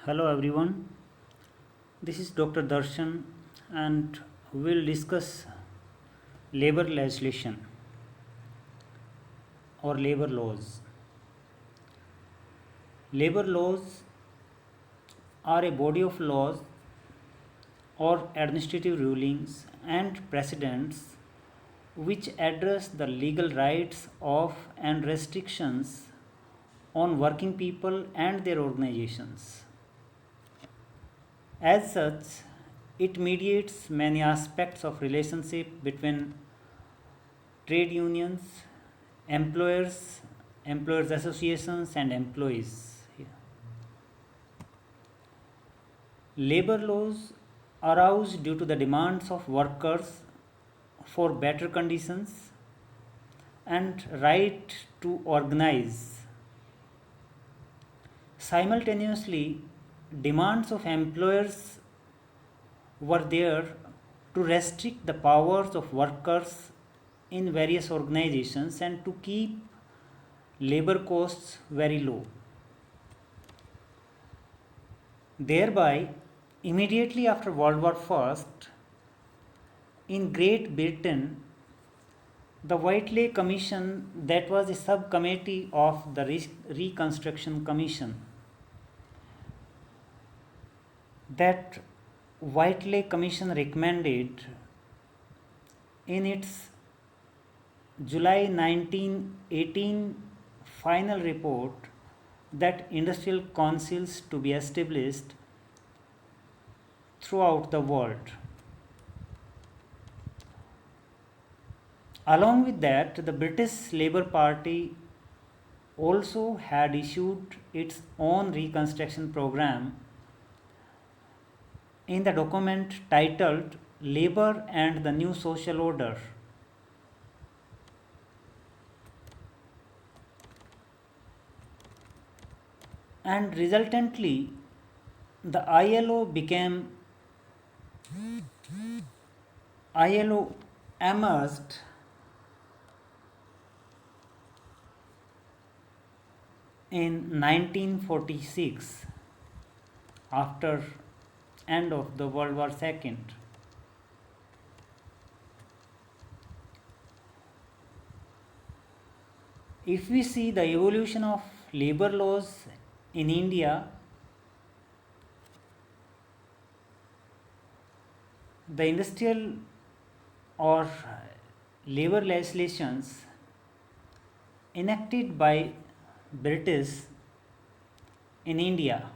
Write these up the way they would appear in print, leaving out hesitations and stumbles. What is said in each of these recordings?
Hello everyone, this is Dr. Darshan and we'll discuss labor legislation or labor laws. Labor laws are a body of laws or administrative rulings and precedents which address the legal rights of and restrictions on working people and their organizations. As such, it mediates many aspects of relationship between trade unions, employers, employers associations and employees. Labor laws arise due to the demands of workers for better conditions and right to organize. Simultaneously, demands of employers were there to restrict the powers of workers in various organizations and to keep labor costs very low. Thereby, immediately after World War I, in Great Britain, the Whiteley Commission, that was a subcommittee of the Reconstruction Commission, that Whiteley Commission recommended in its July 1918 final report that industrial councils to be established throughout the world. Along with that, the British Labour Party also had issued its own reconstruction program in the document titled Labour and the New Social Order. And resultantly, the ILO emerged in 1946 after end of the World War II. If we see the evolution of labor laws in India, the industrial or labor legislations enacted by British in India,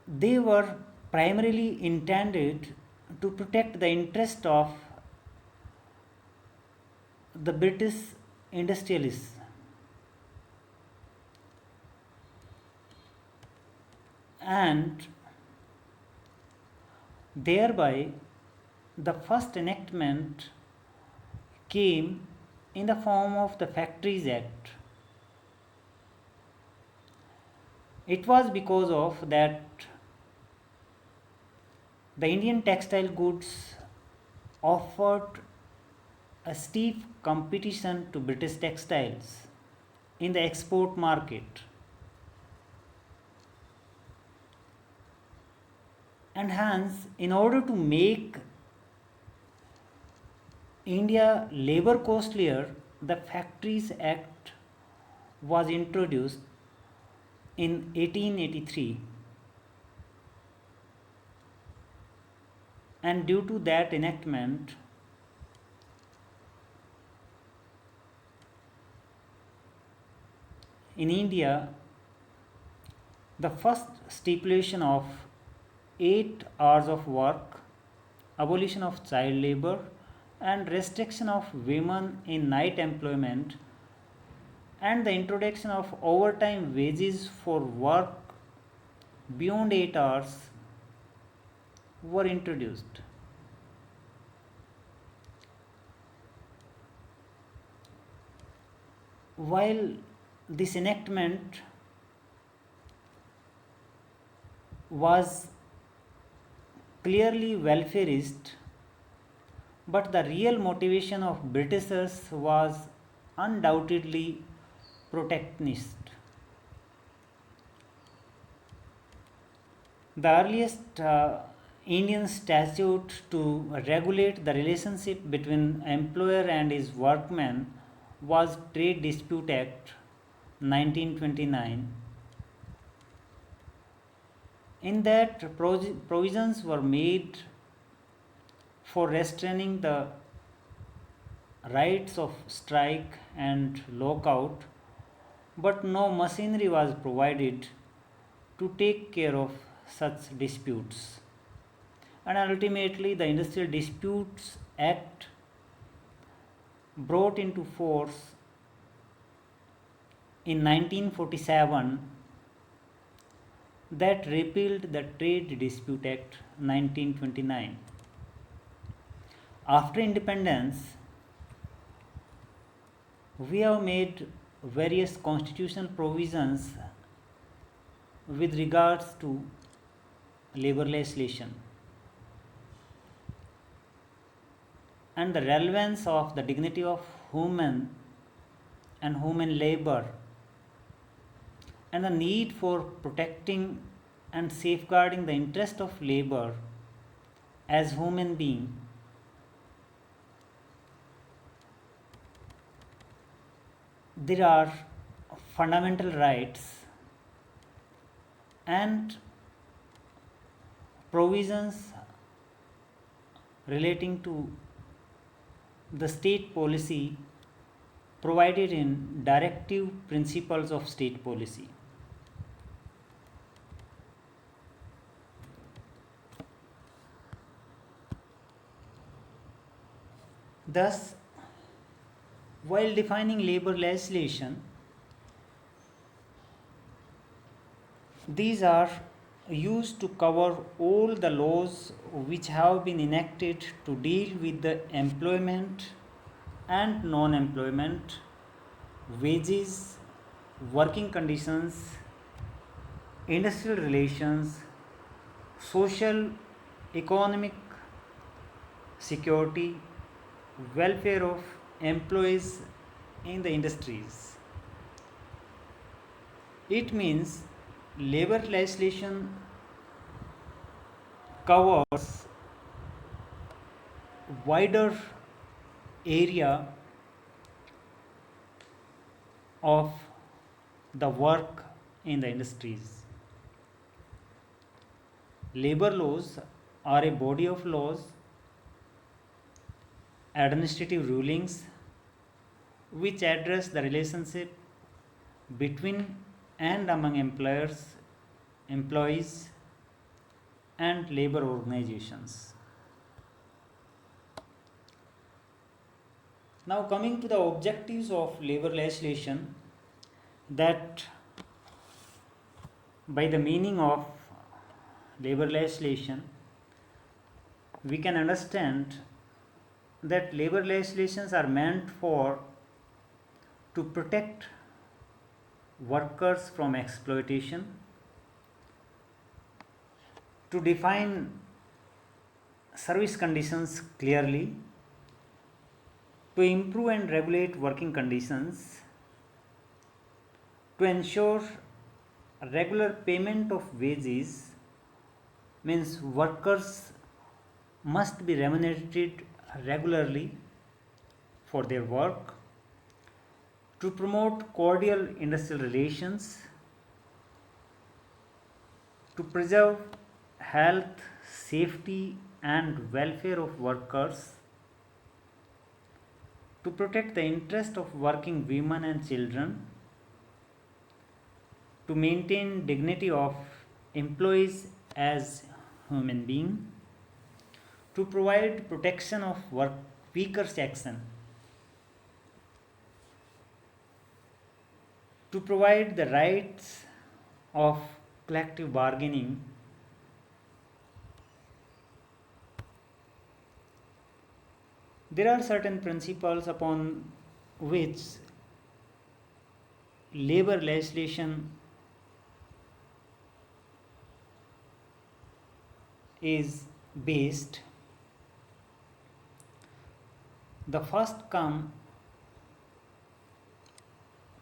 they were primarily intended to protect the interest of the British industrialists. And thereby, the first enactment came in the form of the Factories Act. It was because of that the Indian textile goods offered a steep competition to British textiles in the export market. And hence, in order to make India labor costlier, the Factories Act was introduced in 1883. And due to that enactment, in India, the first stipulation of 8 hours of work, abolition of child labor, and restriction of women in night employment, and the introduction of overtime wages for work beyond 8 hours were introduced. While this enactment was clearly welfareist, but the real motivation of Britishers was undoubtedly protectionist. The earliest Indian statute to regulate the relationship between employer and his workman was Trade Dispute Act 1929. In that, provisions were made for restraining the rights of strike and lockout, but no machinery was provided to take care of such disputes. And ultimately, the Industrial Disputes Act brought into force in 1947 that repealed the Trade Dispute Act 1929. After independence, we have made various constitutional provisions with regards to labor legislation, and the relevance of the dignity of human and human labor, and the need for protecting and safeguarding the interest of labor as human being. There are fundamental rights and provisions relating to the state policy provided in Directive Principles of State Policy. Thus, while defining labor legislation, these are used to cover all the laws which have been enacted to deal with the employment and non employment, wages, working conditions, industrial relations, social, economic security, welfare of employees in the industries. It means labor legislation covers wider area of the work in the industries. Labor laws are a body of laws, administrative rulings which address the relationship between and among employers, employees, and labor organizations. Now, coming to the objectives of labor legislation, that by the meaning of labor legislation, we can understand that labor legislations are meant for to protect workers from exploitation, to define service conditions clearly, to improve and regulate working conditions, to ensure regular payment of wages, means workers must be remunerated regularly for their work, to promote cordial industrial relations, to preserve health, safety, and welfare of workers, to protect the interest of working women and children, to maintain dignity of employees as human beings, to provide protection of weaker section, to provide the rights of collective bargaining, there are certain principles upon which labor legislation is based. The first come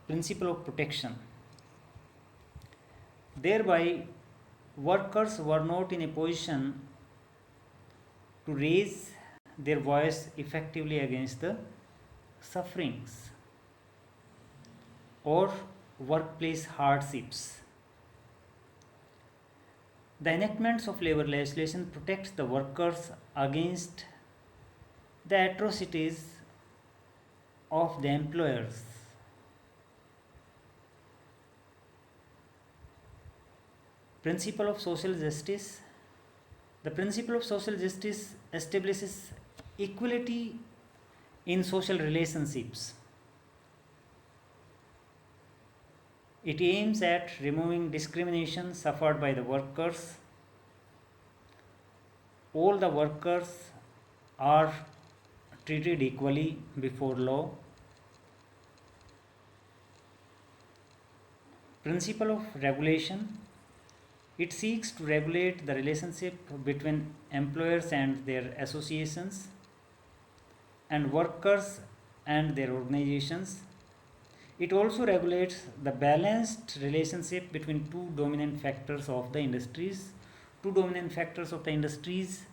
principle of protection. Thereby, workers were not in a position to raise their voice effectively against the sufferings or workplace hardships. The enactments of labor legislation protects the workers against the atrocities of the employers. Principle of social justice. The principle of social justice establishes equality in social relationships. It aims at removing discrimination suffered by the workers. All the workers are treated equally before law. Principle of regulation. It seeks to regulate the relationship between employers and their associations and workers and their organizations. It also regulates the balanced relationship between two dominant factors of the industries. Two dominant factors of the industries,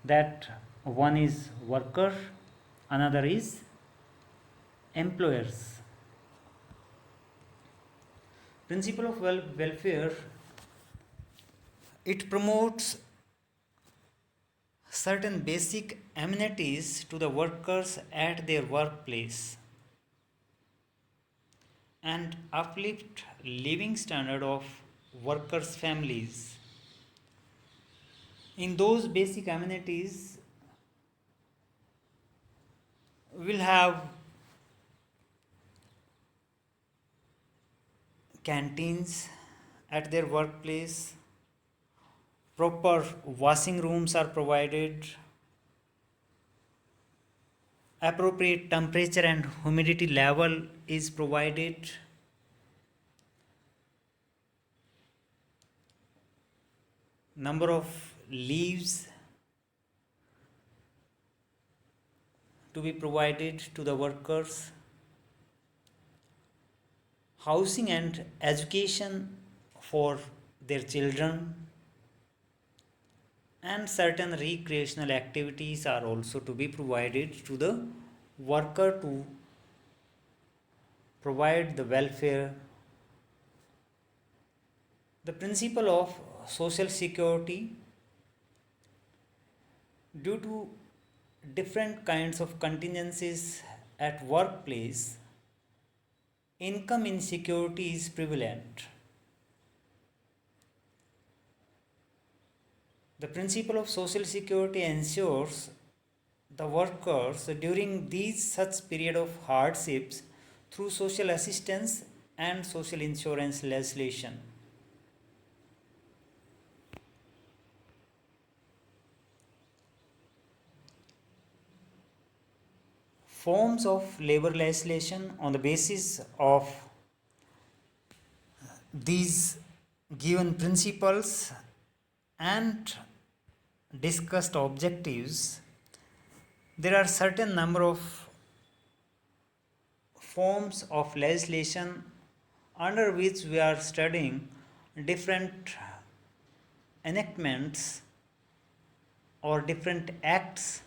that one is worker, another is employers. Principle of welfare. It promotes certain basic amenities to the workers at their workplace and uplift living standard of workers' families. In those basic amenities, we'll have canteens at their workplace, proper washing rooms are provided, appropriate temperature and humidity level is provided, number of leaves to be provided to the workers, housing and education for their children, and certain recreational activities are also to be provided to the worker to provide the welfare. The principle of social security. Due to different kinds of contingencies at workplace, income insecurity is prevalent. The principle of social security ensures the workers during these such period of hardships through social assistance and social insurance legislation. Forms of labor legislation. On the basis of these given principles and discussed objectives, there are certain number of forms of legislation under which we are studying different enactments or different acts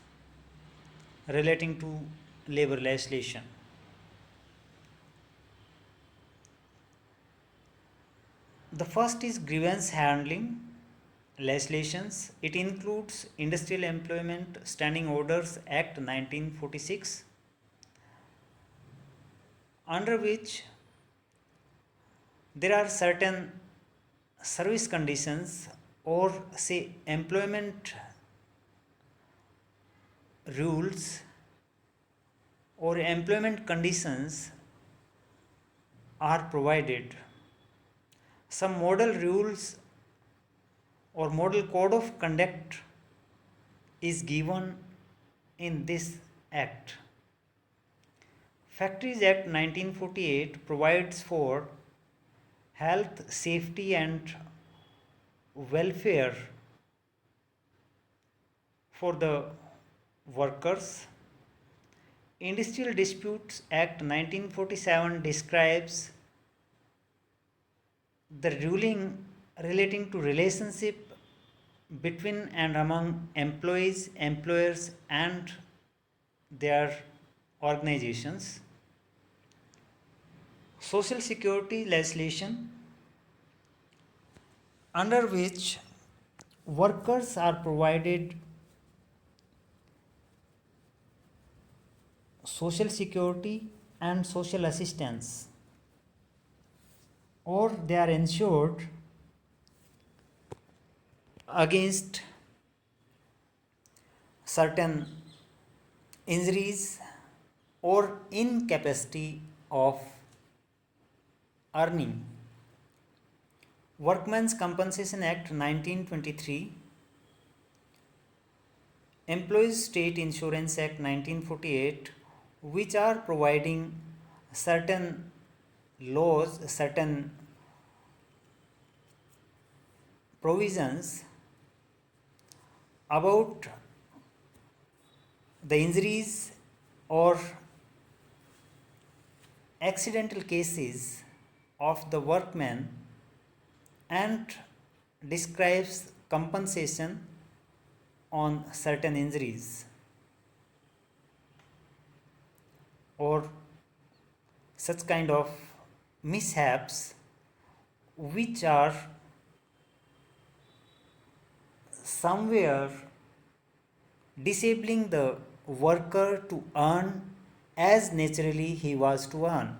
relating to labor legislation. The first is grievance handling legislations. It includes Industrial Employment Standing Orders Act 1946, under which there are certain service conditions or say employment rules or employment conditions are provided. Some model rules or model code of conduct is given in this act. Factories Act 1948 provides for health, safety and welfare for the workers. Industrial Disputes Act 1947 describes the ruling relating to relationship between and among employees, employers, and their organizations. Social security legislation, under which workers are provided social security and social assistance, or they are insured against certain injuries or incapacity of earning. Workmen's Compensation Act 1923, Employees State Insurance Act 1948, which are providing certain laws, certain provisions about the injuries or accidental cases of the workmen, and describes compensation on certain injuries or such kind of mishaps which are somewhere disabling the worker to earn as naturally he was to earn.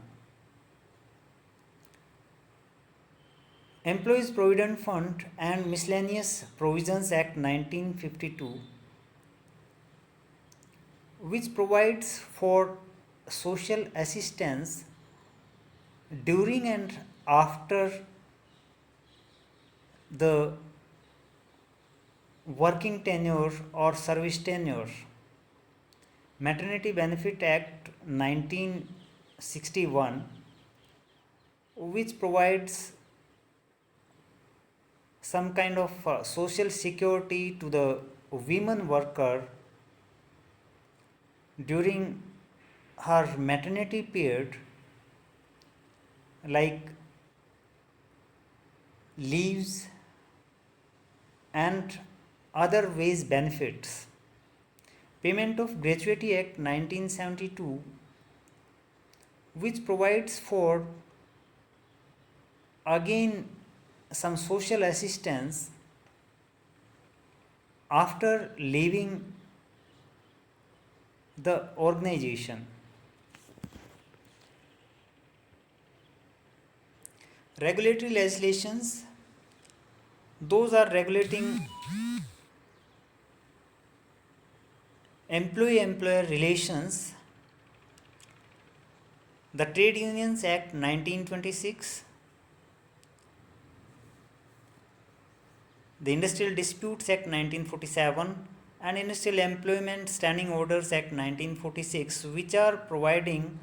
Employees Provident Fund and Miscellaneous Provisions Act 1952, which provides for social assistance during and after the working tenure or service tenure. Maternity Benefit Act 1961, which provides some kind of social security to the women worker during her maternity period, like leaves and other wage benefits. Payment of Gratuity Act 1972, which provides for again some social assistance after leaving the organization. Regulatory legislations, those are regulating employee-employer relations. The Trade Unions Act 1926, the Industrial Disputes Act 1947, and Industrial Employment Standing Orders Act 1946, which are providing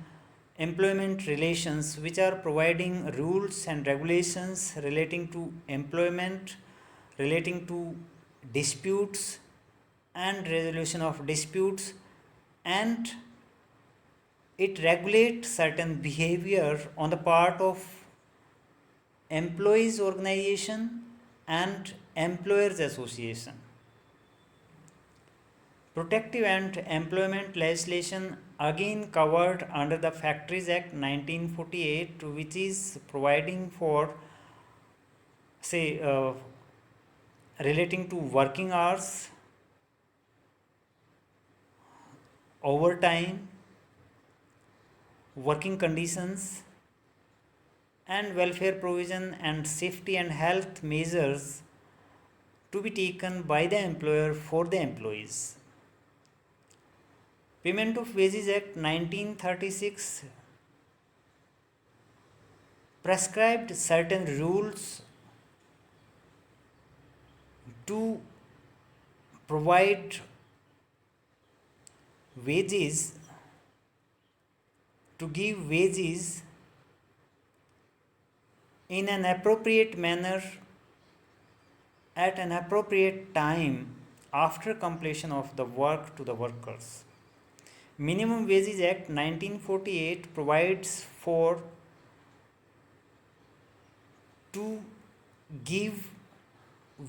employment relations, which are providing rules and regulations relating to employment, relating to disputes and resolution of disputes, and it regulates certain behavior on the part of employees organization and employers association. Protective and employment legislation again covered under the Factories Act 1948, which is providing for, say, relating to working hours, overtime, working conditions, and welfare provision and safety and health measures to be taken by the employer for the employees. Payment of Wages Act 1936 prescribed certain rules to provide wages, to give wages in an appropriate manner at an appropriate time after completion of the work to the workers. Minimum Wages Act 1948 provides for to give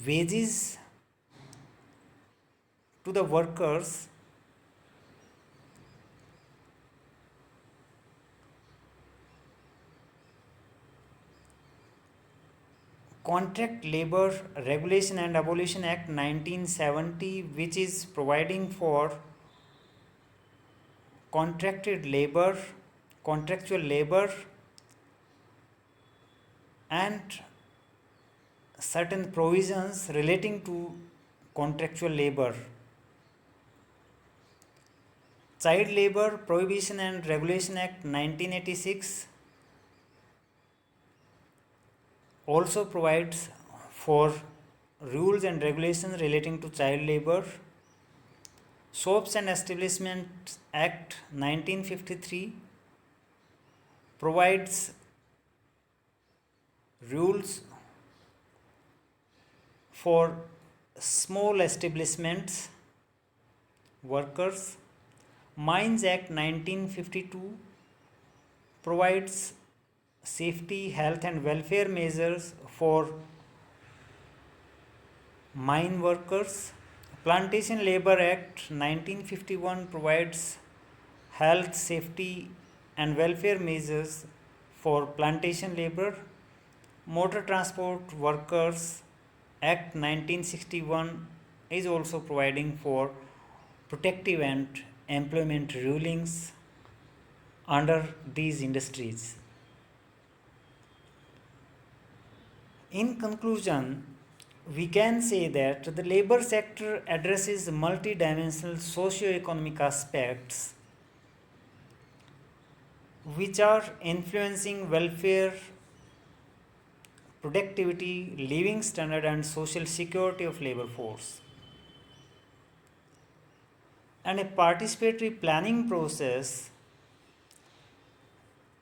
wages to the workers Contract Labor Regulation and Abolition Act 1970, which is providing for contracted labor, contractual labor, and certain provisions relating to contractual labor. Child Labor Prohibition and Regulation Act 1986 also provides for rules and regulations relating to child labor. Shops and Establishments Act 1953 provides rules for small establishments workers. Mines Act 1952 provides safety, health, and welfare measures for mine workers. Plantation Labor Act 1951 provides health, safety, and welfare measures for plantation labor. Motor Transport Workers Act 1961 is also providing for protective and employment rulings under these industries. In conclusion, we can say that the labor sector addresses multidimensional socio-economic aspects which are influencing welfare, productivity, living standard, and social security of labor force. And a participatory planning process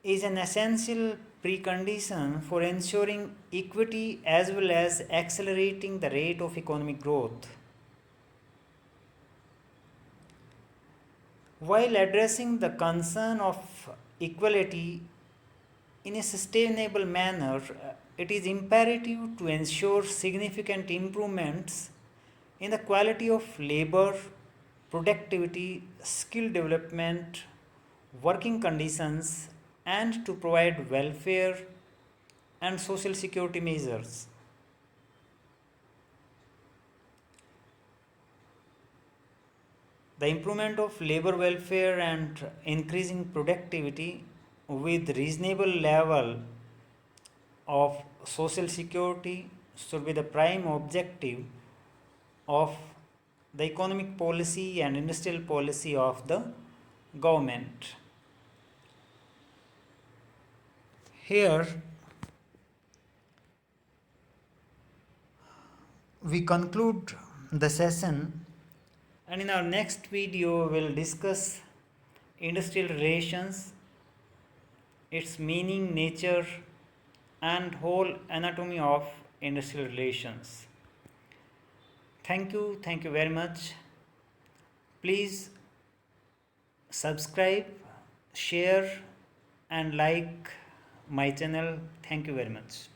is an essential precondition for ensuring equity as well as accelerating the rate of economic growth. While addressing the concern of equality in a sustainable manner, it is imperative to ensure significant improvements in the quality of labor, productivity, skill development, working conditions, and to provide welfare and social security measures. The improvement of labor welfare and increasing productivity with reasonable level of social security should be the prime objective of the economic policy and industrial policy of the government. Here we conclude the session, and in our next video we'll discuss industrial relations, its meaning, nature, and whole anatomy of industrial relations. Thank you very much. Please subscribe, share, and like my channel. Thank you very much.